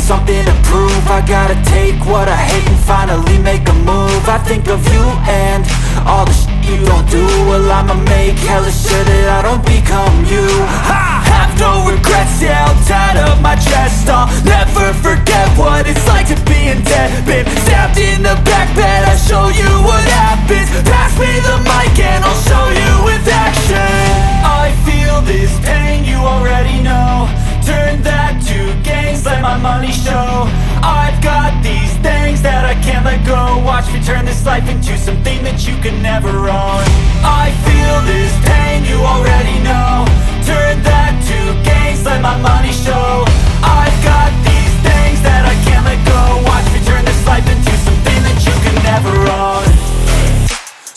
something to prove. I gotta take what I hate and finally make a move. I think of you and all the shit you don't do. Well, I'ma make hella sure that I don't become you. I have no regrets, yeah, I'll tie up my chest. I'll never forget what it's like to be in debt. Been stabbed in the back bed, I'll show you what happens. Pass me the mic and I'll show you with action. I feel this pain, you already know. Turn that to gains, let my money show. I've got these things that I can't let go. Watch me turn this life into something that you can never own. I feel this pain, you already know. Turn that to gains, let my money show. I've got these things that I can't let go. Watch me turn this life into something that you can never own.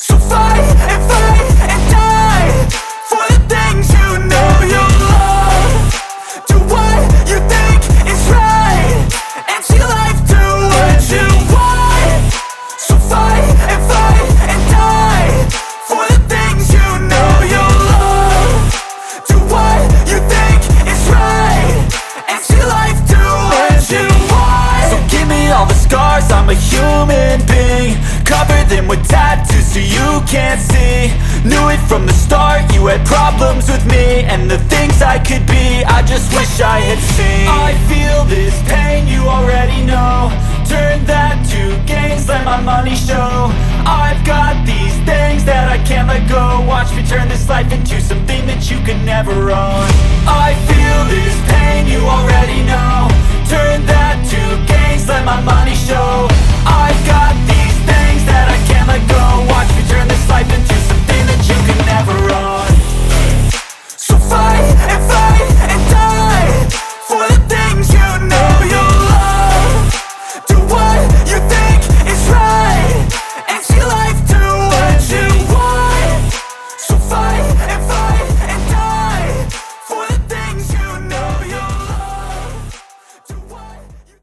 So fight and die for the things you know you love. Do what you think is right and see life do what you want. So fight and die for the things you know you love. Do what you think is right and see life do what you want. So give me all the scars, I'm a human being. Cover them with tattoos so you can't see. Knew it from the start, you had problems with me and the things I could be, I just wish I had seen. I feel this pain, you already know. Turn that to gains, let my money show. I've got these things that I can't let go. Watch me turn this life into something that you can never own. I feel this pain, you already know.